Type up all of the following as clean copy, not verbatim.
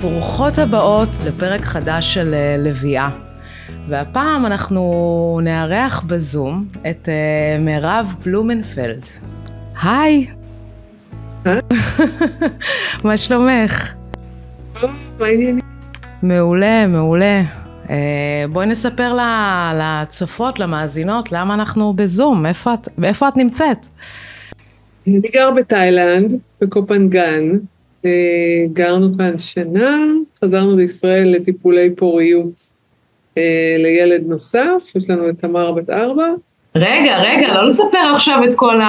ברוכות הבאות לפרק חדש של לביאה. והפעם אנחנו נארח בזום את מירב בלומנפלד. היי. מה שלומך? מה העניינים? מעולה, מעולה. בואי נספר לצופות, למאזינות, למה אנחנו בזום, איפה את נמצאת? אני גר בתאילנד, בקופנגן. גרנו כאן שנה, חזרנו לישראל לטיפולי פוריות לילד נוסף, יש לנו את תמר בת 4. רגע, לא לספר עכשיו את כל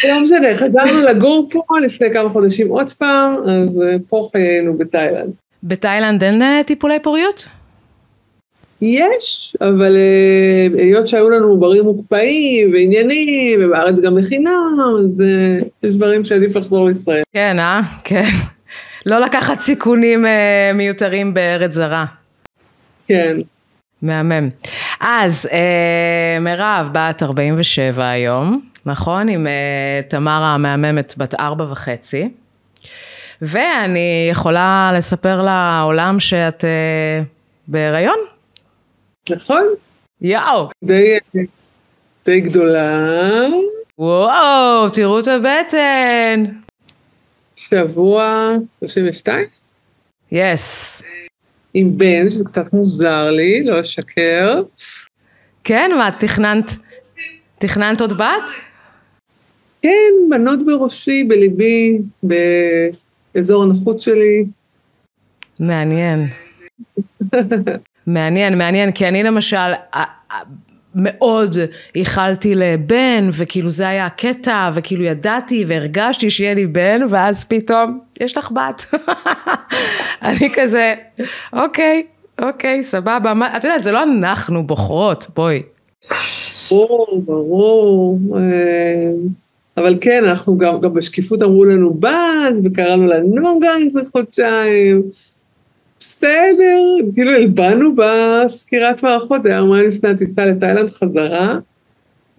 לא משנה, חזרנו לגור פה לפני כמה חודשים עוד פעם, אז פה חיינו בתאילנד. בתאילנד אין טיפולי פוריות? יש, אבל היות שהיו לנו עוברים מוקפאים ועניינים, ובארץ גם בחינם, אז יש דברים שעדיף לחזור לישראל. כן, כן. לא לקחת סיכונים מיותרים בארץ זרה. כן. מהמם. אז מירב בת 47 היום, נכון? עם תמר המהממת בת 4.5. ואני יכולה לספר לעולם שאת בהיריון? נכון. יאו. די גדולה. וואו, תראו את הבטן. שבוע 32? יס. עם בן, שזה קצת מוזר לי, לא אשקר. כן, מה, תכננת עוד בת? כן, בנות בראשי, בליבי, באזור הנוחות שלי. מעניין. מעניין, כי אני למשל מאוד ייחלתי לבן, וכאילו זה היה הקטע, וכאילו ידעתי והרגשתי שיהיה לי בן, ואז פתאום יש לך בת. אני כזה, אוקיי, סבבה, את יודעת, זה לא אנחנו בוחרות, בואי. ברור, אבל כן, אנחנו גם בשקיפות אמרו לנו בת, וקראנו לנו גם לפני חודשיים, בסדר, כאילו הלבנו בסקירת מערכות, זה היה אומרים לפני הטיסה לתאילנד חזרה,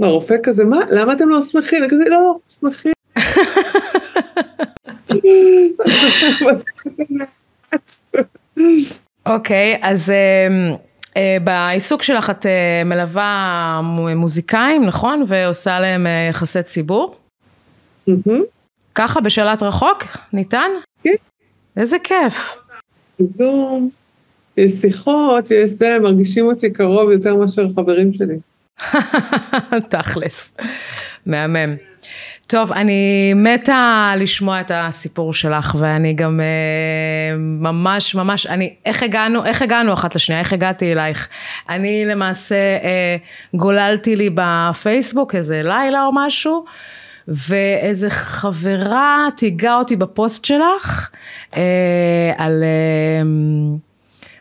והרופא כזה, מה, למה אתם לא שמחים? וכזה, לא, שמחים. אוקיי, אז בעיסוק שלך את מלווה מוזיקאים, נכון? ועושה להם יחסי ציבור? ככה בשלט רחוק? ניתן? כן. איזה כיף. זום, יש שיחות, יש זה, מרגישים אותי קרוב יותר מאשר חברים שלי. תכלס, מהמם. טוב, אני מתה לשמוע את הסיפור שלך, ואני גם ממש, איך הגענו אחת לשנייה, איך הגעתי אלייך? אני למעשה גוללתי לי בפייסבוק איזה לילה או משהו, ואיזה חברה תיגע אותי בפוסט שלך,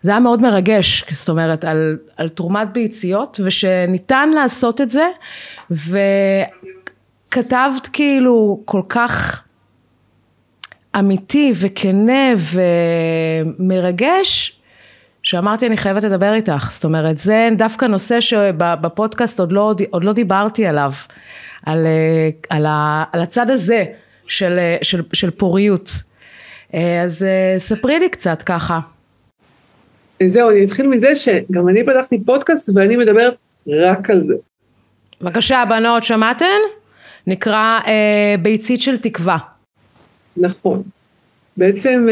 זה היה מאוד מרגש, זאת אומרת, על תרומת ביציות, ושניתן לעשות את זה, וכתבת כאילו כל כך אמיתי וכנה ומרגש, שאמרתי אני חייבת לדבר איתך, זאת אומרת, זה דווקא נושא שבפודקאסט עוד לא דיברתי עליו, על הצד הזה של פוריות. אז ספרי לי קצת ככה. זהו, אני אתחיל מזה שגם אני פתחתי פודקאסט ואני מדברת רק על זה. בבקשה, בנות, שמעתן? נקרא ביצית של תקווה. נכון. בעצם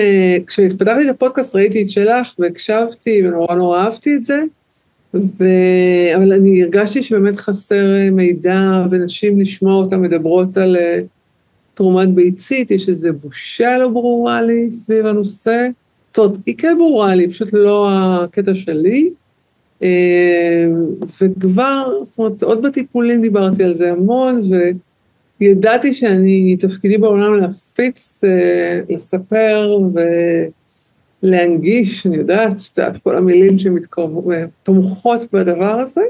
כשפתחתי את הפודקאסט ראיתי את שלך והקשבתי ונורא אהבתי את זה, אבל אני הרגשתי שבאמת חסר מידע ונשים לשמוע אותם מדברות על תרומת ביצית, יש איזו בושה לא ברורה לי סביב הנושא, זאת אומרת, היא כן ברורה לי, פשוט לא הקטע שלי, וכבר, זאת אומרת, עוד בטיפולים דיברתי על זה המון, וידעתי שאני תפקידי בעולם להפיץ, לספר ולהנגיש, אני יודעת, שתעת כל המילים תומכות בדבר הזה,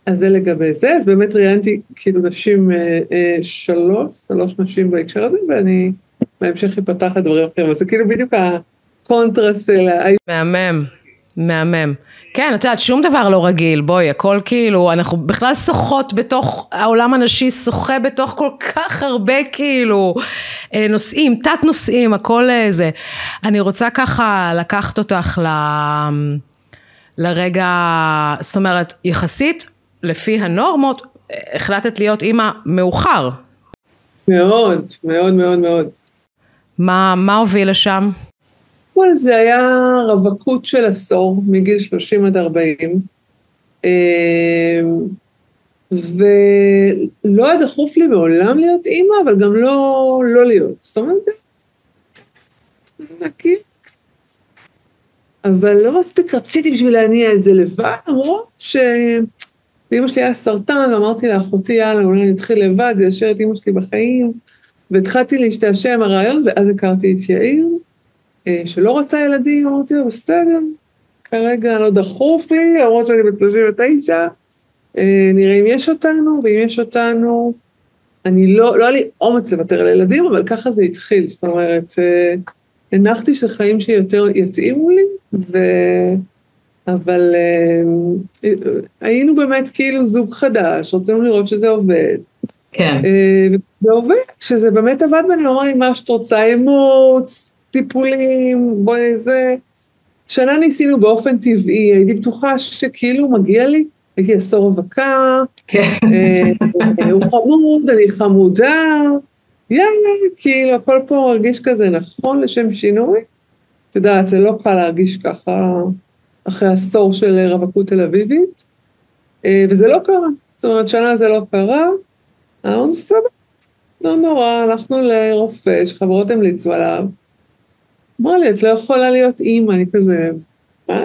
אז זה לגבי זה, אז באמת ראיינתי כאילו נשים, שלוש נשים בהקשר הזה, ואני בהמשך יפתח את דברים אחרים, אז זה כאילו בדיוק הקונטרסט של... מהמם. כן, את יודעת, שום דבר לא רגיל, בואי, הכל כאילו, אנחנו בכלל שוחות בתוך, העולם הנשי שוחה בתוך כל כך הרבה כאילו, נושאים, תת נושאים, הכל זה. אני רוצה ככה לקחת אותך לרגע, זאת אומרת, יחסית, לפי הנורמות, החלטת להיות אימא מאוחר. מאוד, מאוד, מאוד, מאוד. מה הוביל לשם? זה היה רווקות של עשור, מגיל 30 עד 40, ולא היה דחוף לי מעולם להיות אימא, אבל גם לא להיות. זאת אומרת, זה נקי. אבל לא מספיק רציתי בשביל להניע את זה לבד, למרות שאמא שלי היה סרטן, ואמרתי לאחותי, יאללה, אולי נתחיל לבד, זה ישאר את אמא שלי בחיים, והתחלתי להשתעשע עם הרעיון, ואז הכרתי את יאיר, שלא רצה ילדים, אמרתי לו, בסדר, כרגע לא דחוף לי, למרות שאני בת 39, נראה אם יש אותנו, ואם יש אותנו, לא היה לי אומץ לוותר על ילדים, אבל ככה זה התחיל, זאת אומרת, הנחתי שחיים שיותר יצאימו לי, אבל היינו באמת כאילו זוג חדש, רצינו לראות שזה עובד. כן. וזה עובד, שזה באמת עבד בנו, אמרה לי, מה שאת רוצה, אימוץ, טיפולים, בואי זה. שנה ניסינו באופן טבעי, הייתי בטוחה שכאילו מגיע לי, הייתי עשור רווקה, הוא חמוד, אני חמודה, יאללה, כאילו הכל פה מרגיש כזה נכון לשם שינוי. את יודעת, זה לא קל להרגיש ככה אחרי עשור של רווקות תל אביבית, וזה לא קרה. זאת אומרת, שנה זה לא קרה, אמרנו סבבה, לא נורא, הלכנו לרופא שחברות המליצו עליו, אמר לי, את לא יכולה להיות אימא, אני כזה, מה?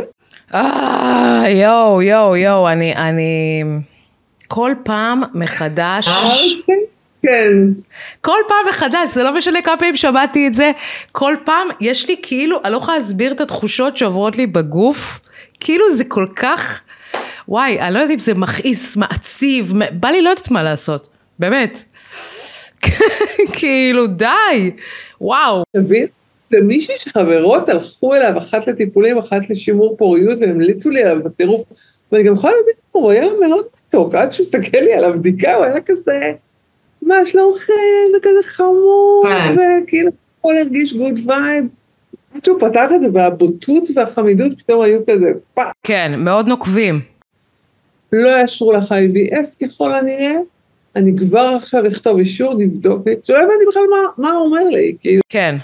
יו, אני כל פעם מחדש, כן. כל פעם מחדש, זה לא משנה כמה פעמים שמעתי את זה, כל פעם יש לי כאילו, אני לא יכולה להסביר את התחושות שעוברות לי בגוף, כאילו זה כל כך, וואי, אני לא יודעת אם זה מכעיס, מעציב, בא לי לא יודעת מה לעשות, באמת. כאילו די, וואו. תבין, זה מישהי שחברות הלכו אליו, אחת לטיפולים, אחת לשימור פוריות, והם המליצו לי עליו בטירוף, ואני גם יכולה להבין, הוא היה מאוד מתוק, עד שהוא הסתכל לי על הבדיקה, הוא היה כזה, מה שלומכם, וכזה חמור, וכאילו, הכל הרגיש גוד וייב, עד שהוא פתח את זה, והבוטות והחמידות פתאום היו כזה, פאק. כן, מאוד נוקבים. לא יאשרו לך IVF ככל הנראה, אני כבר עכשיו אכתוב אישור, נבדוק לי, שלא הבנתי בכלל מה הוא אומר לי, כאילו. כן.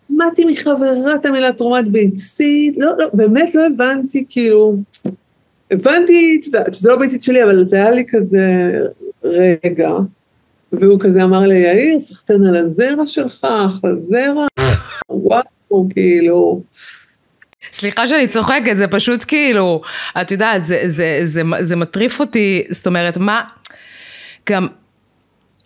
שמעתי מחברת המילה תרומת ביצית, לא, באמת לא הבנתי, כאילו, הבנתי, שזה לא ביצית שלי, אבל זה היה לי כזה רגע, והוא כזה אמר לי, יאיר, סחטן על הזרע שלך, אחלה זרע, וואו, כאילו. סליחה שאני צוחקת, זה פשוט כאילו, את יודעת, זה מטריף אותי, זאת אומרת, מה, גם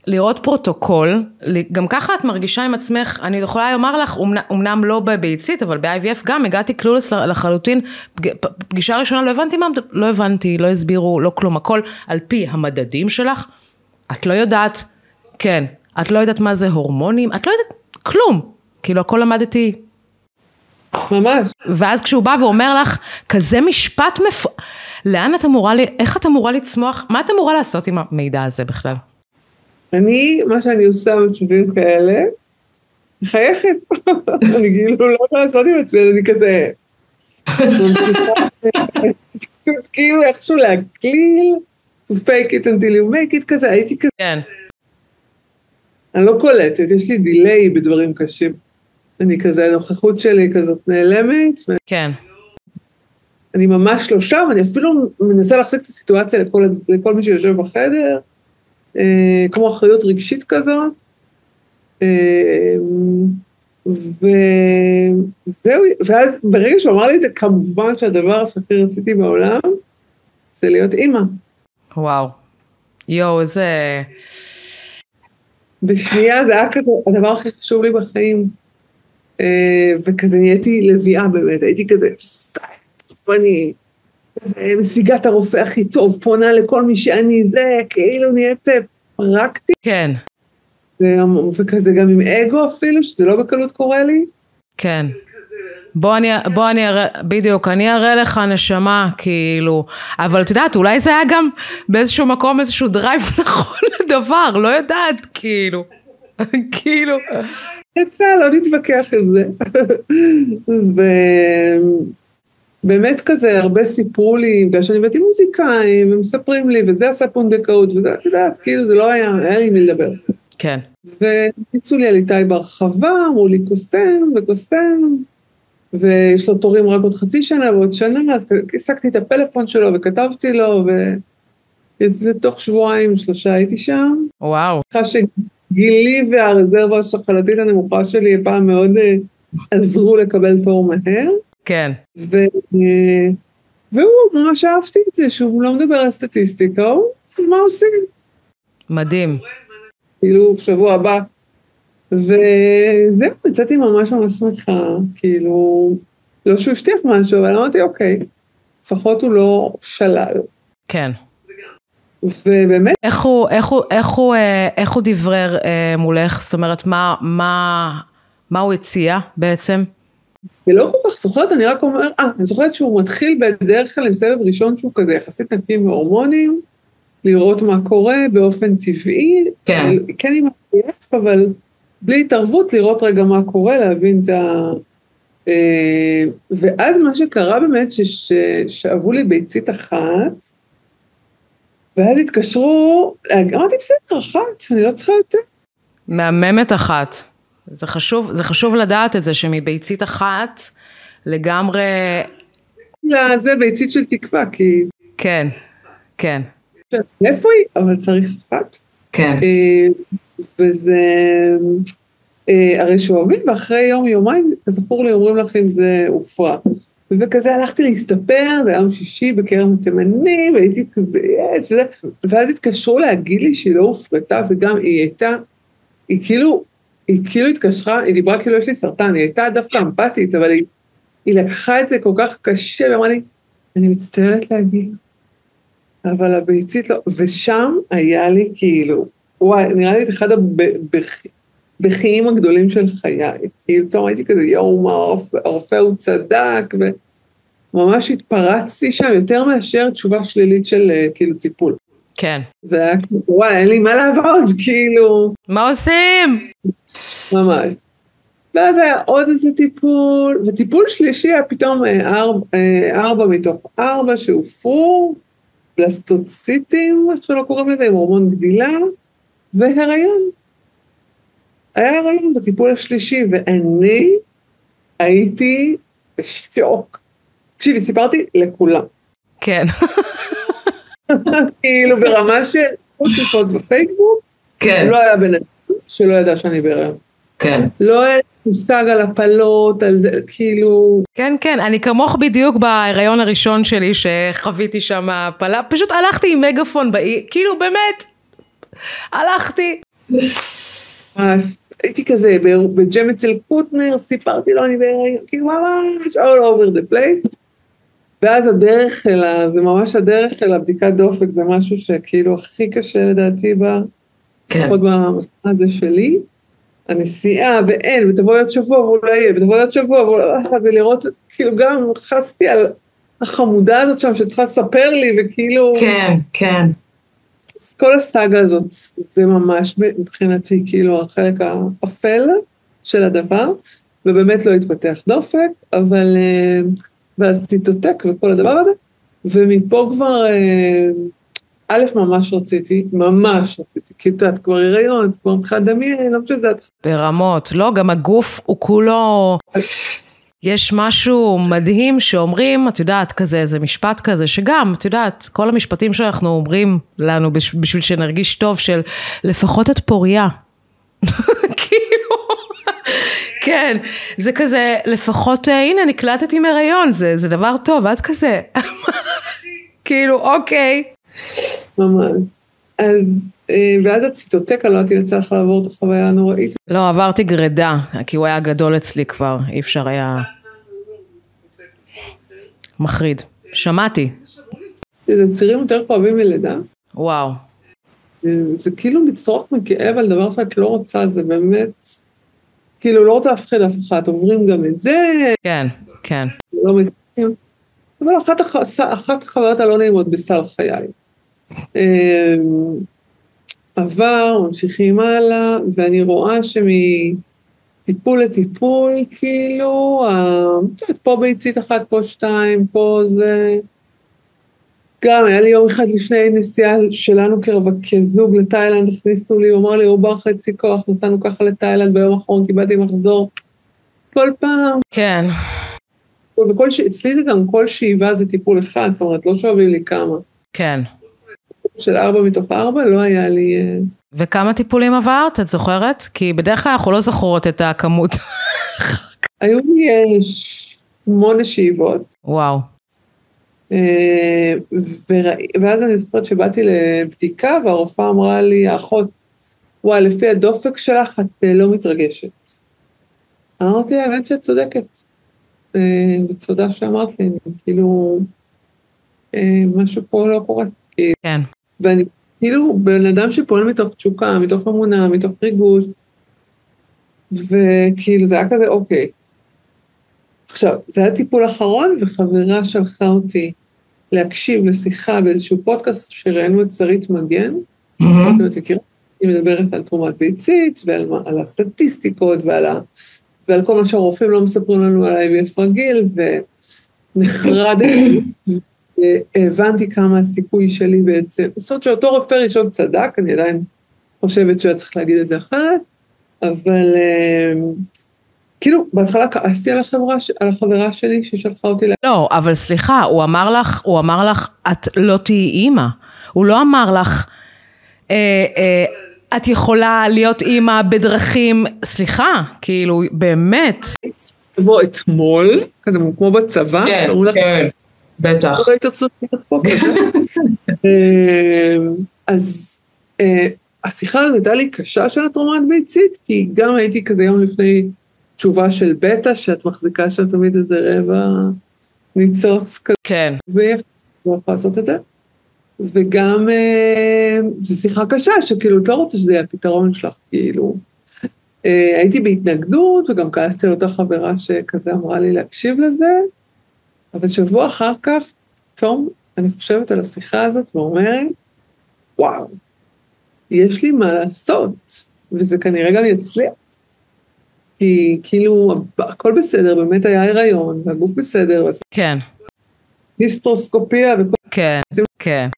לראות פרוטוקול, גם ככה את מרגישה עם עצמך, אני יכולה לומר לך, אמנם לא בביצית, אבל ב-IVF גם, הגעתי קלולס לחלוטין, פגישה ראשונה לא הבנתי מה, לא הסבירו, לא כלום, הכל על פי המדדים שלך, את לא יודעת, כן, את לא יודעת מה זה הורמונים, את לא יודעת כלום, כאילו הכל למדתי. ממש. ואז כשהוא בא ואומר לך, כזה משפט לאן את אמורה, איך את אמורה לצמוח, מה את אמורה לעשות עם המידע הזה בכלל? מה שאני עושה במצבים כאלה, מחייכת, אני כאילו לא יכולה לעשות עם עצמי, אני כזה, פשוט כאילו איכשהו להקליל, to fake it until you make it כזה, הייתי כזה, כן. אני לא קולטת, יש לי דיליי בדברים קשים, אני כזה, הנוכחות שלי כזאת נעלמת, כן. אני ממש לא שם, אני אפילו מנסה להחזיק את הסיטואציה לכל מי שיושב בחדר, כמו אחריות רגשית כזאת, ואז ברגע שהוא אמר לי את זה, כמובן שהדבר שהכי רציתי בעולם, זה להיות אימא. וואו, יואו, איזה... בשנייה זה היה כזה, הדבר הכי חשוב לי בחיים, וכזה נהייתי לביאה באמת, הייתי כזה, אני משיגה את הרופא הכי טוב, פונה לכל מי שאני, זה כאילו נהיית פרקטי. כן. וכזה גם עם אגו אפילו, שזה לא בקלות קורה לי. כן. בוא אני אראה, בדיוק, אני אראה לך נשמה, כאילו, אבל את יודעת, אולי זה היה גם באיזשהו מקום, איזשהו דרייב נכון לדבר, לא יודעת, כאילו, כאילו. יצא, לא נתווכח עם זה. ובאמת כזה, הרבה סיפרו לי, בגלל שאני באתי מוזיקאים, ומספרים לי, וזה עשה פונדקאות, וזה, את יודעת, כאילו, זה לא היה לי מי לדבר. כן. וניצו לי על איתי בהרחבה, אמרו לי קוסם וקוסם, ויש לו תורים רק עוד חצי שנה ועוד שנה, אז עסקתי את הפלאפון שלו וכתבתי לו, ותוך שבועיים 3 הייתי שם. וואו. שגילי והרזרבה השחלתית הנמוכה שלי פעם מאוד עזרו לקבל תור מהר. כן. והוא ממש אהבתי את זה, שהוא לא מדבר על סטטיסטיקה, הוא מה עושים? מדהים. כאילו, שבוע הבא. וזהו, יצאתי ממש שמחה, כאילו, לא שהוא הבטיח משהו, אבל אמרתי, אוקיי, לפחות הוא לא שלל. כן. ובאמת... איך הוא דברר מולך? זאת אומרת, מה הוא הציע בעצם? אני לא כל כך זוכרת, אני רק אומר, אני זוכרת שהוא מתחיל בדרך כלל עם סבב ראשון שהוא כזה יחסית נקי מהורמונים, לראות מה קורה באופן טבעי, כן. כן עם הפייף, אבל בלי התערבות לראות רגע מה קורה, להבין את ה... ואז מה שקרה באמת, ששאבו לי ביצית אחת, ואז התקשרו, אמרתי בסדר, אחת, אני לא צריכה יותר. מהממת אחת. זה חשוב לדעת את זה, שמביצית אחת, לגמרי... זה ביצית של תקווה, כי... כן, כן. איפה היא? אבל צריך אחת. כן. וזה... הרי שאוהבים, ואחרי יומיים, כזכור לי, אומרים לכם, זה הופרע. וכזה הלכתי להסתפר, זה יום שישי בקרם תימני, והייתי כזה, וזה, ואז התקשרו להגיד לי שהיא לא הופרטה, וגם היא כאילו התקשרה, היא דיברה כאילו יש לי סרטן, היא הייתה דווקא אמפתית, אבל היא לקחה את זה כל כך קשה, ואמרה לי, אני מצטערת להגיד, אבל הביצית לא, ושם היה לי כאילו, וואי, נראה לי את אחד הבכיים הגדולים של חיי, כאילו, טוב, הייתי כזה, יואו, מה הרופא הוא צדק, וממש התפרצתי שם יותר מאשר תשובה שלילית של כאילו טיפול. כן. זה היה כאילו, וואי, אין לי מה לעבוד, כאילו. מה עושים? ממש. ואז היה עוד איזה טיפול, וטיפול שלישי היה פתאום 4 מתוך 4 שהופרו, פלסטוציטים, איך שלא קוראים לזה, עם הורמון גדילה, והיריון. היה הריון בטיפול השלישי, ואני הייתי בשוק. תקשיבי, סיפרתי לכולם. כן. כאילו ברמה של חוץ לפוסט בפייסבוק, כן. לא היה בן אדם שלא ידע שאני בהיריון. כן. לא היה מושג על הפלות, על זה, כאילו... כן, כן, אני כמוך בדיוק בהיריון הראשון שלי, שחוויתי שם הפלה, פשוט הלכתי עם מגפון באי, כאילו באמת, הלכתי. הייתי כזה בג'ם אצל קוטנר, סיפרתי לו, אני בהיריון, כאילו ממש all over the place, ואז הדרך אלה, זה ממש הדרך אלה, בדיקת דופק, זה משהו שכאילו הכי קשה לדעתי לפחות במסע הזה שלי, הנסיעה, ואין, ותבואי עוד שבוע, ואולי יהיה, ותבואי עוד שבוע, ולראות, כאילו גם חסתי על החמודה הזאת שם, שצריכה לספר לי, וכאילו... כן, כן. כל הסאגה הזאת, זה ממש מבחינתי, כאילו, החלק האפל של הדבר, ובאמת לא התפתח דופק, אבל... והציטוטק וכל הדבר הזה, ומפה כבר, א', ממש רציתי, כי את כבר הריון, כבר מבחינת דמיין, לא משהו זה. ברמות, לא, גם הגוף הוא כולו, יש משהו מדהים שאומרים, את יודעת, כזה, זה משפט כזה, שגם, את יודעת, כל המשפטים שאנחנו אומרים לנו, בשביל שנרגיש טוב, של לפחות את פוריה. כאילו, כן, זה כזה, לפחות, הנה, נקלטתי עם הריון, זה דבר טוב, עד כזה. כאילו, אוקיי. ממש. אז, ואז הציטוטק, לא הייתי לצלח לעבור את החוויה הנוראית. לא, עברתי גרדה, כי הוא היה גדול אצלי כבר, אי אפשר היה... מחריד. שמעתי. זה צירים יותר כואבים מלידה. כאילו לא רוצה להפחיד אף אחד, עוברים גם את זה. כן, כן. לא מתאים. אבל אחת החוויות הלא נעימות בסל חיי. עבר, ממשיכים הלאה, ואני רואה שמטיפול לטיפול, כאילו, פה ביצית אחת, פה שתיים, פה זה. גם היה לי יום אחד לפני נסיעה שלנו כזוג לתאילנד, הכניסו לי, הוא אמר לי, הוא בר חצי כוח, נסענו ככה לתאילנד, ביום האחרון קיבלתי מחזור. כל פעם. כן. אצלי זה גם כל שאיבה זה טיפול אחד, זאת אומרת, לא שואבים לי כמה. כן. של 4 מתוך 4 לא היה לי... וכמה טיפולים עברת, את זוכרת? כי בדרך כלל אנחנו לא זוכרות את הכמות. היו לי 8 שאיבות. וואו. ואז אני זוכרת שבאתי לבדיקה, והרופאה אמרה לי, האחות, וואי, לפי הדופק שלך, את לא מתרגשת. אמרתי, האמת שאת צודקת. ותודה שאמרת לי, כאילו, משהו פה לא קורה. כן. ואני, כאילו, בן אדם שפועל מתוך תשוקה, מתוך אמונה, מתוך ריגוש, וכאילו, זה היה כזה, אוקיי. עכשיו, זה היה טיפול אחרון, וחברה שלחה אותי להקשיב לשיחה באיזשהו פודקאסט שראינו את שרית מגן, אתם מכירים, היא מדברת על תרומת ביצית, ועל הסטטיסטיקות, ועל כל מה שהרופאים לא מספרים לנו על IVF רגיל, ונחרדתי, והבנתי כמה הסיכוי שלי בעצם, זאת אומרת שאותו רופא ראשון צדק, אני עדיין חושבת שהוא צריך להגיד את זה אחרת, אבל כאילו, בהתחלה כעסתי על החברה שלי ששלחה אותי לא, אבל סליחה, הוא אמר לך, את לא תהיי אימא. הוא לא אמר לך, את יכולה להיות אימא בדרכים, סליחה, כאילו, באמת. בוא אתמול, כזה כמו בצבא. כן, כן, בטח. לא היית צריך להיות פה כזה. אז השיחה הזאת הייתה לי קשה של התרומת ביצית, כי גם הייתי כזה יום לפני תשובה של בטא, שאת מחזיקה שם תמיד איזה רבע ניצוץ כזה. כן. ואיך לא יכולה לעשות את זה. וגם זו שיחה קשה, שכאילו, את לא רוצה שזה יהיה הפתרון שלך, כאילו. הייתי בהתנגדות, וגם כעסתי על אותה חברה שכזה אמרה לי להקשיב לזה, אבל שבוע אחר כך, תום, אני חושבת על השיחה הזאת, ואומרת, וואו, יש לי מה לעשות, וזה כנראה גם יצליח. כי כאילו, הכל בסדר, באמת היה הריון, והגוף בסדר. כן. היסטרוסקופיה וכל... כן, כן.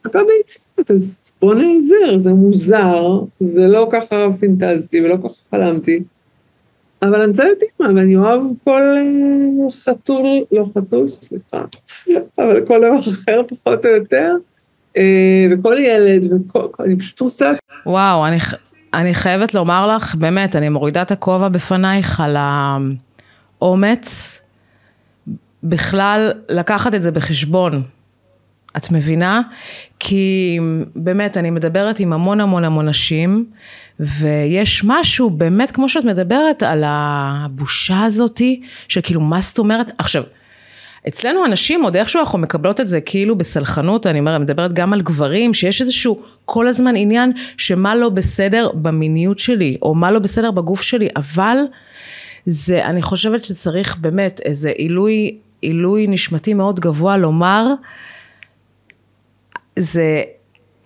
רק הביציות, אז בוא נעזר, זה מוזר, זה לא ככה פינטזתי ולא ככה חלמתי, אבל אני רוצה להיות אימא, ואני אוהב כל חתול, לא חתול, סליחה, אבל כל דבר אחר פחות או יותר, וכל ילד, אני פשוט רוצה... וואו, אני חייבת לומר לך, באמת, אני מורידה את הכובע בפנייך על האומץ, בכלל לקחת את זה בחשבון. את מבינה? כי באמת אני מדברת עם המון נשים, ויש משהו באמת כמו שאת מדברת על הבושה הזאת, שכאילו מה זאת אומרת? עכשיו, אצלנו אנשים עוד איכשהו אנחנו מקבלות את זה כאילו בסלחנות, אני מדברת גם על גברים, שיש איזשהו כל הזמן עניין שמה לא בסדר במיניות שלי, או מה לא בסדר בגוף שלי, אבל זה, אני חושבת שצריך באמת איזה עילוי נשמתי מאוד גבוה לומר, זה,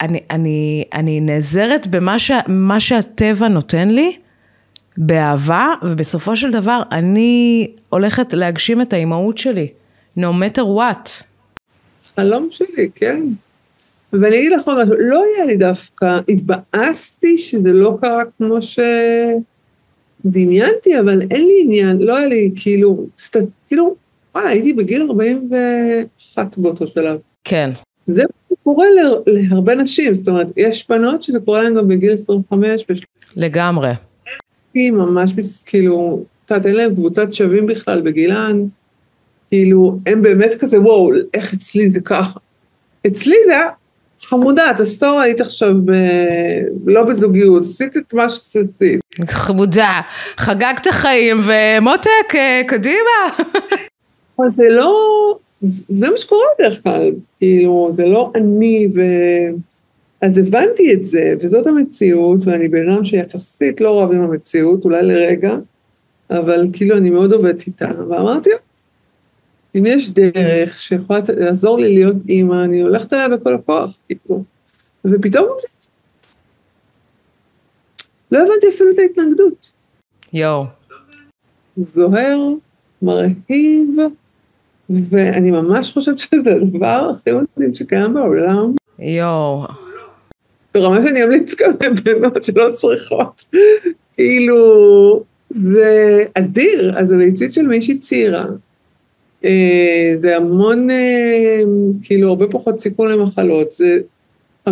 אני נעזרת במה שהטבע נותן לי, באהבה, ובסופו של דבר אני הולכת להגשים את האימהות שלי, no matter what. חלום שלי, כן. ואני אגיד לך משהו, לא היה לי דווקא, התבאסתי שזה לא קרה כמו שדמיינתי, אבל אין לי עניין, לא היה לי כאילו, הייתי בגיל 41 באותו שלב. כן. זה קורה להרבה נשים, זאת אומרת, יש בנות שזה קורה להן גם בגיל 25 לגמרי. ממש כאילו, אין להם קבוצת שווים בכלל בגילן, כאילו, הם באמת כזה, וואו, איך אצלי זה ככה? אצלי זה היה חמודה, את עשור היית עכשיו לא בזוגיות, עשית את מה שעשית. חמודה, חגגת חיים ומותק, קדימה. אבל זה לא, זה מה שקורה בדרך כלל, כאילו, זה לא אני אז הבנתי את זה, וזאת המציאות, ואני בן אדם שיחסית לא רב עם המציאות, אולי לרגע, אבל כאילו אני מאוד עובדת איתה, ואמרתי, אם יש דרך שיכולה לעזור לי להיות אימא, אני הולכת עליה בכל הכוח, כאילו. ופתאום זה... לא הבנתי אפילו את ההתנגדות. יואו. זוהר, מרהיב, ואני ממש חושבת שזה הדבר הכי מדהים שקיים בעולם. יואו. ברמה שאני אמליץ גם לבנות שלא צריכות. כאילו, זה אדיר, אז הביצית של מישהי צעירה. זה המון, כאילו, הרבה פחות סיכון למחלות, זה 50-60%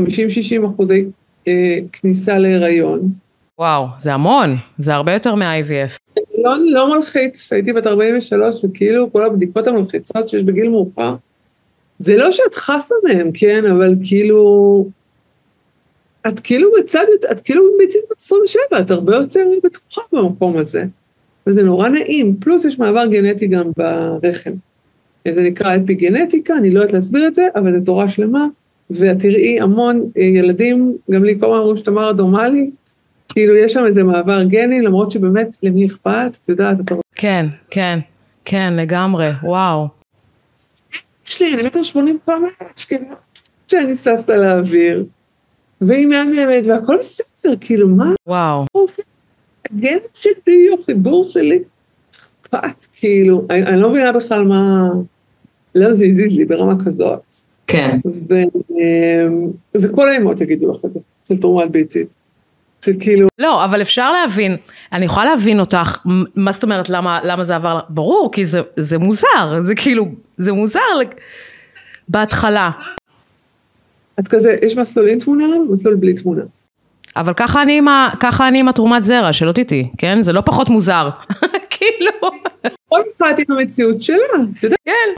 כניסה להיריון. וואו, זה המון, זה הרבה יותר מה-IVF. לא מלחיץ, הייתי בת 43, וכאילו כל הבדיקות המלחיצות שיש בגיל מאוחר, זה לא שאת חפה מהם, כן, אבל כאילו, את כאילו בצד, את כאילו ביצית בת 27, את הרבה יותר בטוחה במקום הזה, וזה נורא נעים, פלוס יש מעבר גנטי גם ברחם. זה נקרא אפיגנטיקה, אני לא יודעת להסביר את זה, אבל זה תורה שלמה, ואת תראי המון ילדים, גם לי כל מה אמרו שתמר אדומלי, כאילו יש שם איזה מעבר גני, למרות שבאמת למי אכפת, את יודעת, אתה... כן, כן, כן, לגמרי, וואו. יש לי, אני 1.85 כאילו, שאני טסה לאוויר, והיא מהממת, והכל בסדר, כאילו, מה? וואו. הגן שלי, או חיבור שלי, אכפת, כאילו, אני לא מבינה בכלל מה, לא זה הזיז לי ברמה כזאת. כן. וכל האימות יגידו לך את זה, של תרומת ביצית. שכאילו... לא, אבל אפשר להבין, אני יכולה להבין אותך, מה זאת אומרת, למה זה עבר, ברור, כי זה מוזר, זה כאילו, זה מוזר בהתחלה. את כזה, יש מסלול עם תמונה, מסלול בלי תמונה. אבל ככה אני עם התרומת זרע, שלא תיתי, כן? זה לא פחות מוזר, כאילו. עוד אחת עם המציאות שלה, אתה יודע? כן.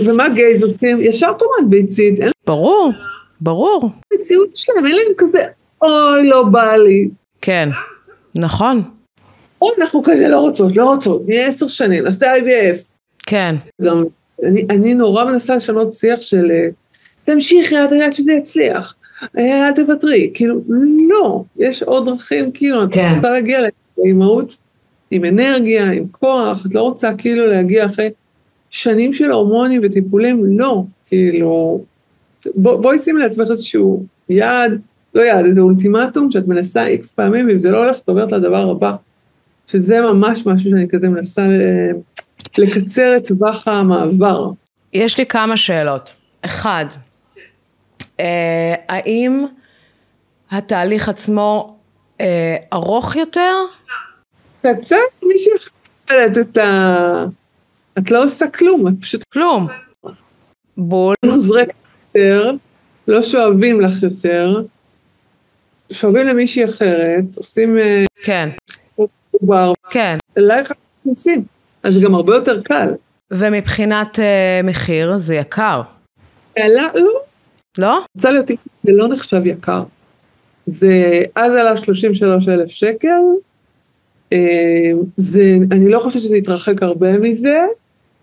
ומה גייז עושים? ישר תרומת ביצית. ברור, ברור. המציאות שלהם, אין להם כזה, אוי, לא בא לי. כן, נכון. או אנחנו כזה לא רוצות, נהיה 10 שנים, נעשה IVF. כן. גם, אני נורא מנסה לשנות שיח של, תמשיכי, את יודעת שזה יצליח, אל תוותרי, כאילו, לא, יש עוד דרכים, כאילו, את רוצה להגיע לאימהות עם אנרגיה, עם כוח, את לא רוצה כאילו להגיע אחרי שנים של הורמונים וטיפולים, לא, כאילו, בואי שימי לעצמך איזשהו יעד, לא יעד, איזה אולטימטום שאת מנסה X פעמים, ואם זה לא הולך, את עוברת לדבר הבא, שזה ממש משהו שאני כזה מנסה לקצר את טווח המעבר. יש לי כמה שאלות. אחד, האם התהליך עצמו ארוך יותר? קצר, מי שיכולת את לא עושה כלום, את פשוט... כלום. בול. מוזרק יותר, לא שואבים לך יותר, שואבים למישהי אחרת, עושים... כן. עובר. כן. אלייך עושים, אז זה גם הרבה יותר קל. ומבחינת מחיר זה יקר. לא. לא? רוצה להיות, זה לא נחשב יקר. זה, אז עלה 33,000 שקל, אני לא חושבת שזה יתרחק הרבה מזה,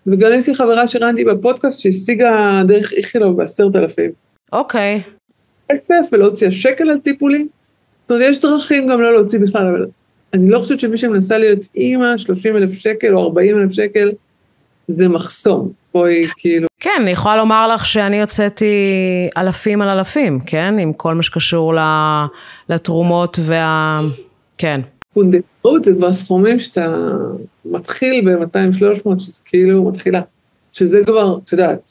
וגם יש לי חברה שראיתי בפודקאסט שהשיגה דרך איכילוב ב10,000. אוקיי. כסף ולא הוציאה שקל על טיפולים. זאת אומרת, יש דרכים גם לא להוציא בכלל, אבל אני לא חושבת שמי שמנסה להיות אימא, 30,000 שקל או 40,000 שקל, זה מחסום. בואי כאילו... כן, אני יכולה לומר לך שאני יוצאתי אלפים על אלפים, כן? עם כל מה שקשור לתרומות כן. פונדקאות זה כבר סכומים שאתה מתחיל ב-200-300, שזה כאילו מתחילה. שזה כבר, את יודעת.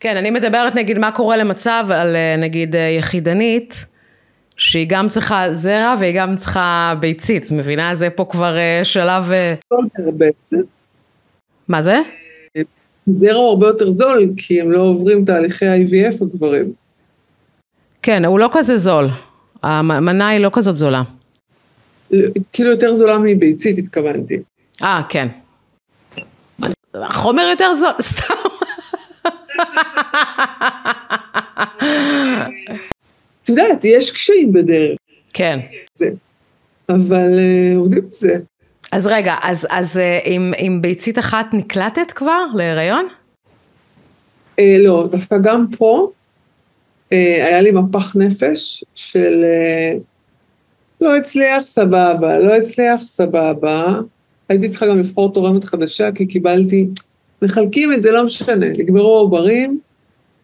כן, אני מדברת נגיד מה קורה למצב על נגיד יחידנית, שהיא גם צריכה זרע והיא גם צריכה ביצית, מבינה? זה פה כבר שלב... מה זה? זרע הוא הרבה יותר זול, כי הם לא עוברים תהליכי IVF הגברים. כן, הוא לא כזה זול. המנה היא לא כזאת זולה. כאילו יותר זולה מביצית, התכוונתי. כן. החומר יותר זול, סתם. את יודעת, יש קשיים בדרך. כן. אבל עובדים בזה. אז רגע, אז עם ביצית אחת נקלטת כבר להיריון? לא, דווקא גם פה, היה לי מפח נפש של לא הצליח, סבבה, לא הצליח, סבבה. הייתי צריכה גם לבחור תורמת חדשה, כי קיבלתי, מחלקים את זה, לא משנה, נגמרו עוברים.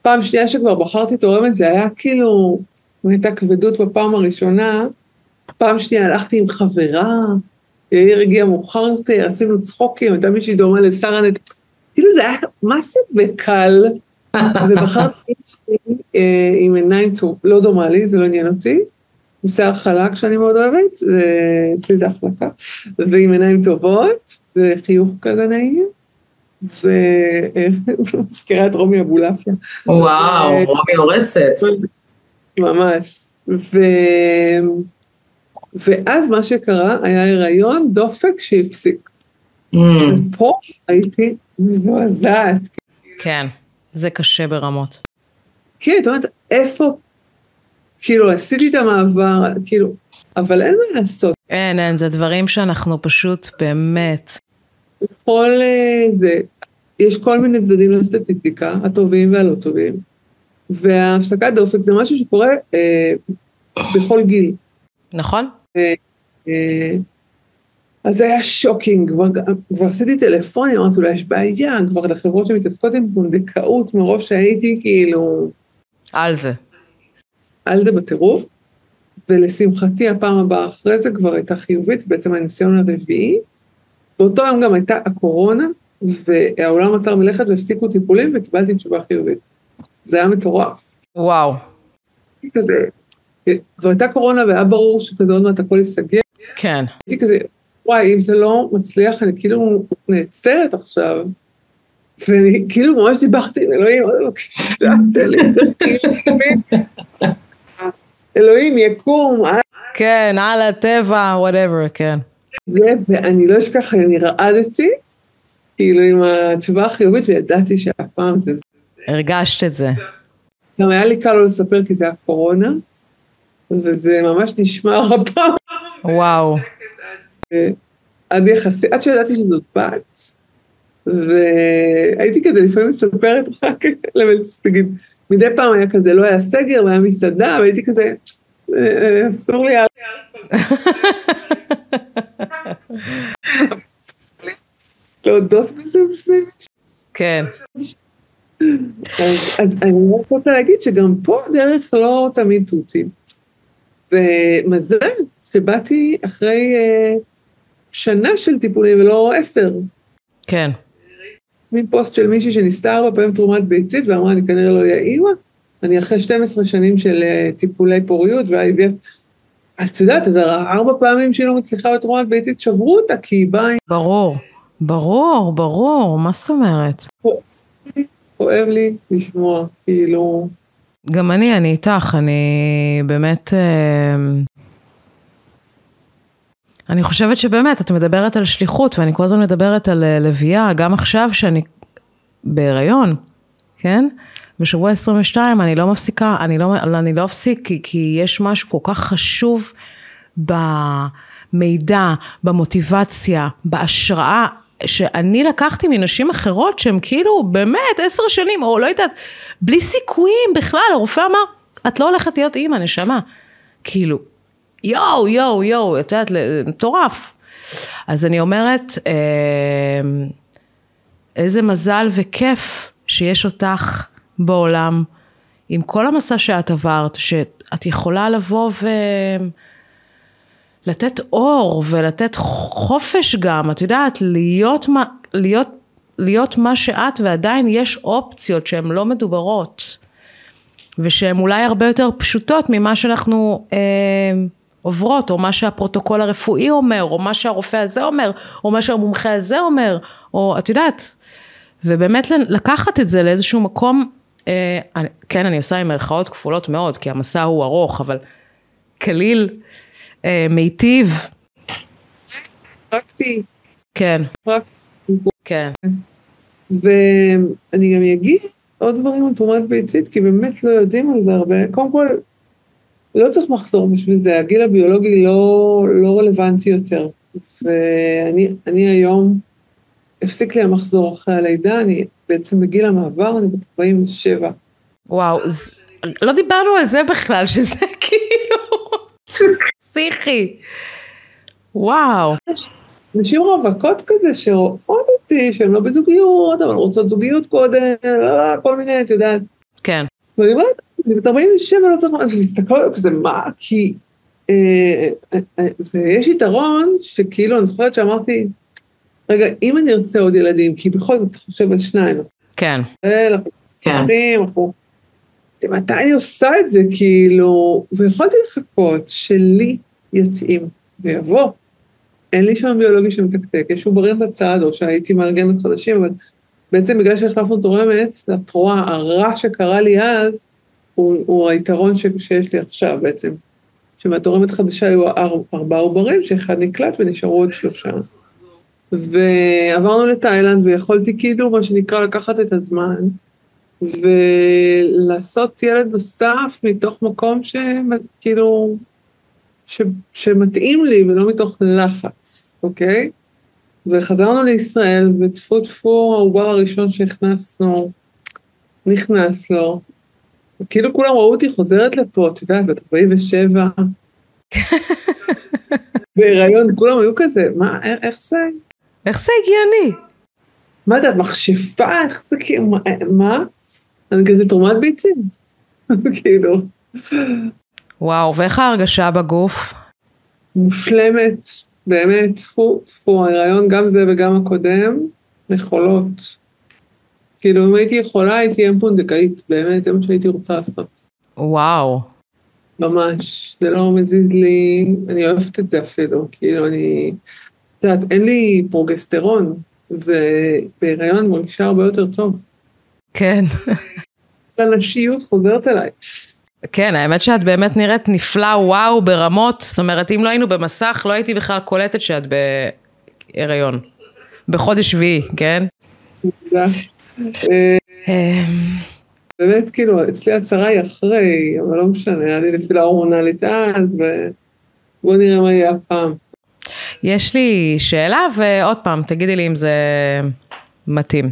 פעם שנייה שכבר בחרתי תורמת, זה היה כאילו, הייתה כבדות בפעם הראשונה, פעם שנייה הלכתי עם חברה, יאיר הגיע מאוחר יותר, עשינו צחוקים, הייתה מישהי דומה לשרנט, כאילו זה היה מסי וקל, ובחרתי עם עיניים לא דומה לי, זה לא עניין אותי, עם שיער חלק שאני מאוד אוהבת, אצלי זה החלקה, ועם עיניים טובות, וחיוך כזה נעים, ומזכירה את רומי אבולעפיה. וואו, רומי הורסת. ממש. ואז מה שקרה היה הריון דופק שהפסיק. ופה הייתי מזועזעת. כן, זה קשה ברמות. כן, זאת אומרת, איפה, כאילו, עשיתי את המעבר, כאילו, אבל אין מה לעשות. אין, זה דברים שאנחנו פשוט באמת. כל זה, יש כל מיני צדדים לסטטיסטיקה, הטובים והלא טובים, וההפסקת דופק זה משהו שקורה בכל גיל. נכון? אז זה היה שוקינג, כבר עשיתי טלפונים, אמרתי, אולי יש בעיה, כבר לחברות שמתעסקות עם פונדקאות, מרוב שהייתי כאילו... על זה בטירוף, ולשמחתי הפעם הבאה אחרי זה כבר הייתה חיובית, בעצם הניסיון הרביעי, באותו יום גם הייתה הקורונה, והעולם עצר מלכת והפסיקו טיפולים, וקיבלתי תשובה חיובית. זה היה מטורף. וואו. כזה, כבר הייתה קורונה והיה ברור שכזה עוד מעט הכל יסגר. כן. הייתי כזה, וואי, אם זה לא מצליח, אני כאילו נעצרת עכשיו, ואני כאילו ממש דיברתי עם אלוהים, אלוהים יקום. כן, על הטבע, whatever, כן. זה, ואני לא אשכח, אני רעדתי, כאילו עם התשובה החיובית, וידעתי שהפעם זה... הרגשת את זה. גם היה לי קל לא לספר, כי זה היה קורונה, וזה ממש נשמע רבה. וואו. עד שידעתי שזאת בת, והייתי כזה לפעמים מספרת רק, תגיד, מדי פעם היה כזה, לא היה סגר, והיה מסעדה, והייתי כזה, אסור לי להודות בזה בפני מישהו. כן. אז אני רוצה להגיד שגם פה דרך לא תמיד תותים. ומזל שבאתי אחרי שנה של טיפולים ולא 10. כן. מין פוסט של מישהי שניסתה 4 פעמים תרומת ביצית, ואמרה, אני כנראה לא אהיה אימא, אני אחרי 12 שנים של טיפולי פוריות, ו-IVF, אז את יודעת, אז 4 פעמים שהיא לא מצליחה בתרומת ביצית, שברו אותה, כי היא באה... ברור, מה זאת אומרת? כואב לי לשמוע, כאילו... גם אני איתך, אני באמת... אני חושבת שבאמת, את מדברת על שליחות, ואני כל הזמן מדברת על לביאה, גם עכשיו שאני בהיריון, כן? בשבוע 22 אני לא מפסיקה, אני לא אפסיק, כי יש משהו כל כך חשוב במידע, במוטיבציה, בהשראה, שאני לקחתי מנשים אחרות, שהן כאילו באמת 10 שנים, או לא יודעת, בלי סיכויים בכלל, הרופא אמר, את לא הולכת להיות אימא, נשמה. כאילו, יואו, את יודעת, מטורף. אז אני אומרת, איזה מזל וכיף שיש אותך בעולם, עם כל המסע שאת עברת, שאת יכולה לבוא ולתת אור, ולתת חופש גם, את יודעת, להיות מה שאת, ועדיין יש אופציות שהן לא מדוברות, ושהן אולי הרבה יותר פשוטות ממה שאנחנו עוברות, או מה שהפרוטוקול הרפואי אומר, או מה שהרופא הזה אומר, או מה שהמומחה הזה אומר, או את יודעת, ובאמת לקחת את זה לאיזשהו מקום, כן, אני עושה עם מרכאות כפולות מאוד, כי המסע הוא ארוך, אבל קליל, מיטיב. פרקטי. כן. כן. ואני גם אגיד עוד דברים על תרומת ביצית, כי באמת לא יודעים על זה הרבה. קודם כל, לא צריך מחזור בשביל זה, הגיל הביולוגי לא רלוונטי יותר. ואני היום, הפסיק לי המחזור אחרי הלידה, אני בעצם בגיל המעבר, אני בת 47. וואו, לא דיברנו על זה בכלל, שזה כאילו פסיכי. וואו. נשים רווקות כזה שרואות אותי, שהן לא בזוגיות, אבל רוצות זוגיות קודם, כל מיני, את יודעת. כן. ואני אומרת, אני בת 47 לא צריך, אני מסתכל עליו כזה, מה? כי יש יתרון שכאילו, אני זוכרת שאמרתי, רגע, אם אני ארצה עוד ילדים, כי בכל זאת חושב על שניים. כן. מתי אני עושה את זה, כאילו, ויכולתי לחכות שלי יתאים ויבוא. אין לי שם ביולוגי שמתקתק, יש עוברים בצד, או שהייתי מארגנת חדשים, אבל בעצם בגלל שהחלפנו תורמת, את רואה, הרע שקרה לי אז, הוא היתרון שיש לי עכשיו בעצם. שמהתורמת חדשה היו 4 עוברים, שאחד נקלט ונשארו עוד 3. ועברנו לתאילנד, ויכולתי כאילו, מה שנקרא, לקחת את הזמן, ולעשות ילד נוסף מתוך מקום שכאילו, שמתאים לי ולא מתוך לחץ, אוקיי? וחזרנו לישראל, וטפו טפו, העובר הראשון שהכנסנו, נכנס לו, וכאילו כולם ראו אותי חוזרת לפה, את יודעת, בת 47, בהיריון, כולם היו כזה, מה, איך זה? איך זה הגיוני? מה זה, את מכשפה, איך זה כאילו, מה? אני כזה תרומת ביצים, כאילו. וואו, ואיך ההרגשה בגוף? מושלמת, באמת, טפו, ההיריון גם זה וגם הקודם, יכולות. כאילו, אם הייתי יכולה, הייתי אם פונדקאית, באמת, זה מה שהייתי רוצה לעשות. וואו. ממש, זה לא מזיז לי, אני אוהבת את זה אפילו, כאילו, אני, את יודעת, אין לי פרוגסטרון, ובהיריון מרגישה הרבה יותר טוב. כן. הנשיות חוזרת אליי. כן, האמת שאת באמת נראית נפלא, וואו, ברמות, זאת אומרת, אם לא היינו במסך, לא הייתי בכלל קולטת שאת בהיריון. בחודש שביעי, כן? תודה. באמת, כאילו, אצלי הצרה היא אחרי, אבל לא משנה, היה לי נפילה הורמונלית אז, ובואו נראה מה יהיה הפעם. יש לי שאלה, ועוד פעם, תגידי לי אם זה מתאים.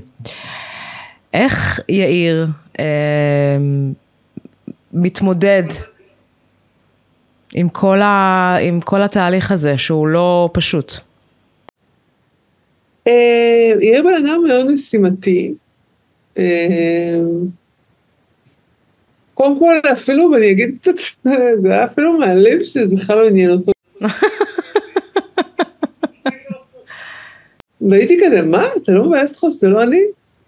איך יאיר מתמודד עם כל התהליך הזה, שהוא לא פשוט? יאיר בן אדם מאוד משימתי. קודם כל, אפילו, ואני אגיד קצת, זה היה אפילו מהלב שזה בכלל לא עניין אותו. והייתי כזה, מה? אתה לא מבאס לך שזה לא אני?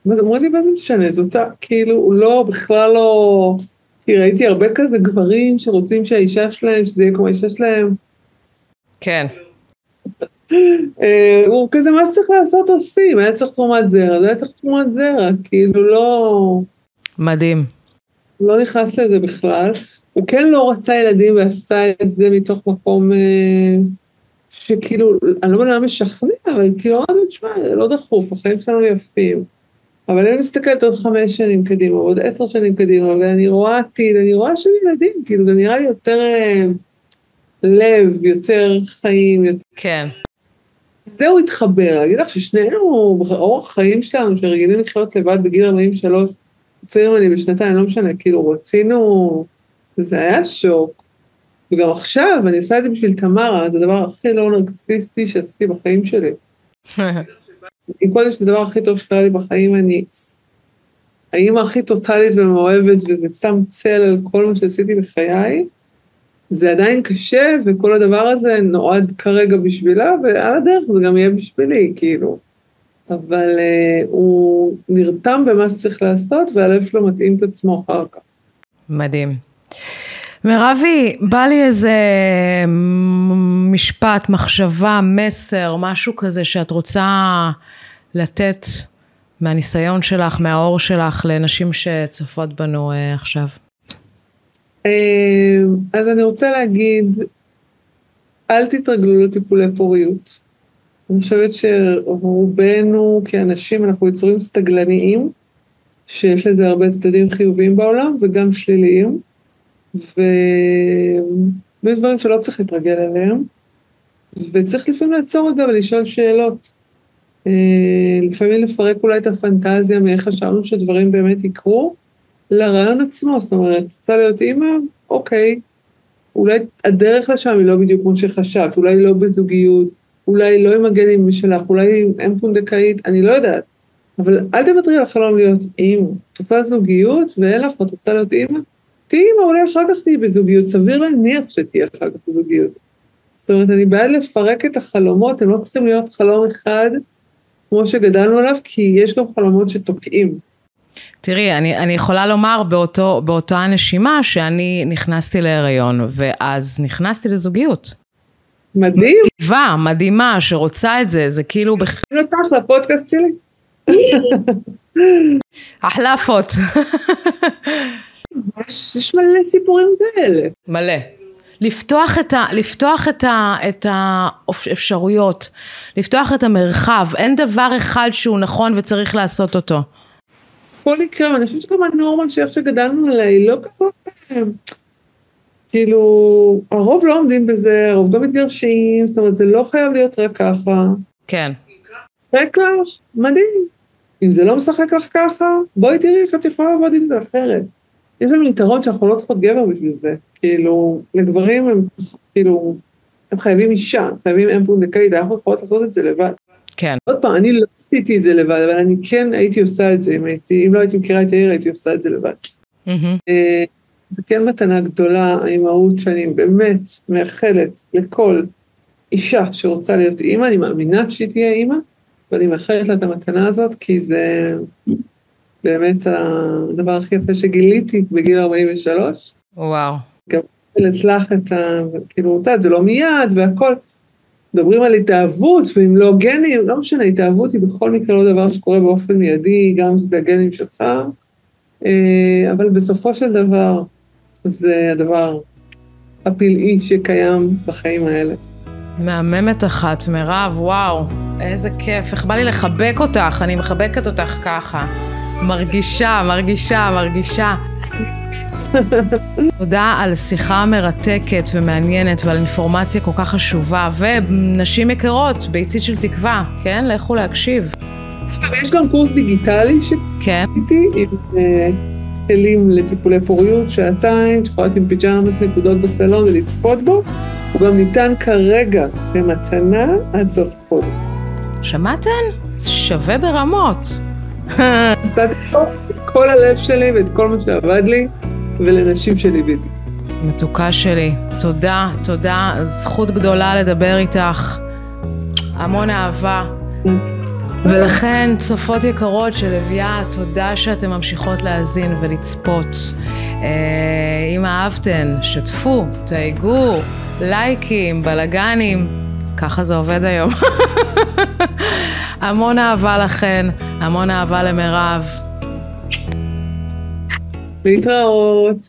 אמרו לי, מה זה משנה? זאת כאילו, הוא לא, בכלל לא... כי ראיתי הרבה כזה גברים שרוצים שהאישה שלהם, שזה יהיה כמו האישה שלהם. כן. הוא כזה, מה שצריך לעשות עושים, היה צריך תרומת זרע, זה היה צריך תרומת זרע, כאילו לא... מדהים. לא נכנס לזה בכלל. הוא כן לא רצה ילדים ועשה את זה מתוך מקום שכאילו, אני לא מבינה משכנע, אבל כאילו, תשמע, זה לא דחוף, החיים שלנו יפים. אבל אני מסתכלת עוד 5 שנים קדימה, עוד 10 שנים קדימה, ואני רואה עתיד, אני רואה שם ילדים, כאילו, זה נראה לי יותר לב, יותר חיים. יותר... כן. זהו התחבר, להגיד לך ששנינו, באורח חיים שלנו, שרגילים לחיות לבד בגיל 43, צעיר ממני בשנתיים, לא משנה, כאילו, רצינו, זה היה שוק. וגם עכשיו, אני עושה את זה בשביל תמרה, זה הדבר הכי לא נרקסיסטי שעשיתי בחיים שלי. עם כל זה הדבר הכי טוב שקרה לי בחיים, אני האמא הכי טוטלית ומאוהבת, וזה שם צל על כל מה שעשיתי בחיי, זה עדיין קשה, וכל הדבר הזה נועד כרגע בשבילה, ועל הדרך זה גם יהיה בשבילי, כאילו. אבל הוא נרתם במה שצריך לעשות, והלב שלו מתאים את עצמו אחר כך. מדהים. מרבי, בא לי איזה משפט, מחשבה, מסר, משהו כזה שאת רוצה לתת מהניסיון שלך, מהאור שלך, לנשים שצופות בנו עכשיו. אז אני רוצה להגיד, אל תתרגלו לטיפולי פוריות. אני חושבת שרובנו כאנשים, אנחנו יצורים סטגלניים, שיש לזה הרבה צדדים חיוביים בעולם, וגם שליליים, ודברים שלא צריך להתרגל אליהם, וצריך לפעמים לעצור רגע ולשאול שאלות. לפעמים לפרק אולי את הפנטזיה מאיך חשבנו שדברים באמת יקרו, לרעיון עצמו, זאת אומרת, רוצה להיות אימא, אוקיי, אולי הדרך לשם היא לא בדיוק כמו שחשבת, אולי לא בזוגיות, אולי לא עם הגנים שלך, אולי עם פונדקאית, אני לא יודעת, אבל אל תוותרי על החלום להיות אימא, את רוצה זוגיות ואין לך, את רוצה להיות אימא, תהי אימא, אולי אחר כך תהי בזוגיות, סביר להניח שתהי אחר כך בזוגיות. זאת אומרת, אני בעד לפרק את החלומות, הם לא צריכים להיות חלום אחד, כמו שגדלנו עליו, כי יש גם חלומות שתוקעים. תראי, אני יכולה לומר באותה הנשימה שאני נכנסתי להיריון, ואז נכנסתי לזוגיות. מדהים. טבעה, מדהימה, שרוצה את זה, זה כאילו... אני נותח לפודקאסט שלי. החלפות. יש מלא סיפורים כאלה. מלא. לפתוח את האפשרויות, לפתוח את המרחב, אין דבר אחד שהוא נכון וצריך לעשות אותו. כל יקרה, אני חושבת שגם הנורמה שאיך שגדלנו עליה, היא לא כזאת, כאילו, הרוב לא עומדים בזה, הרוב גם מתגרשים, זאת אומרת, זה לא חייב להיות רק ככה. כן. משחק לך, מדהים. אם זה לא משחק לך ככה, בואי תראי איך את יכולה לעבוד עם זה אחרת. יש לנו יתרון שאנחנו לא צריכות גבר בשביל זה. כאילו, לגברים הם, כאילו, הם חייבים אישה, חייבים אם פונדקאית, אנחנו יכולות לעשות את זה לבד. כן. עוד פעם, אני לא עשיתי את זה לבד, אבל אני כן הייתי עושה את זה, אם לא הייתי מכירה את העיר, הייתי עושה את זה לבד. זה כן מתנה גדולה, האימהות שאני באמת מאחלת לכל אישה שרוצה להיות אימא, אני מאמינה שהיא תהיה אימא, ואני מאחלת לה את המתנה הזאת, כי זה באמת הדבר הכי יפה שגיליתי בגיל 43. וואו. גם אצלך את כאילו, זה לא מיד והכל, מדברים על התאהבות, ואם לא גנים, לא משנה, התאהבות היא בכל מקרה לא דבר שקורה באופן מיידי, גם זה הגנים שלך, אבל בסופו של דבר, זה הדבר הפלאי שקיים בחיים האלה. מהממת אחת, מירב, וואו, איזה כיף, איך בא לי לחבק אותך, אני מחבקת אותך ככה, מרגישה. תודה על שיחה מרתקת ומעניינת ועל אינפורמציה כל כך חשובה, ונשים יקרות, ביצית של תקווה, כן? לכו להקשיב. יש גם קורס דיגיטלי שעשיתי עם כלים לטיפולי פוריות, שעתיים, שיכולת עם פיג'מות נקודות בסלון ולצפות בו, הוא גם ניתן כרגע במתנה עד סוף חודש. שמעתן? שווה ברמות. נתתי את כל הלב שלי ואת כל מה שעבד לי, ולנשים שלי בידי. מתוקה שלי, תודה, זכות גדולה לדבר איתך, המון אהבה. ולכן צופות יקרות של לוויה, תודה שאתם ממשיכות להאזין ולצפות. אם אהבתן, שתפו, תייגו, לייקים, בלגנים, ככה זה עובד היום. המון אהבה לכן, המון אהבה למירב. להתראות.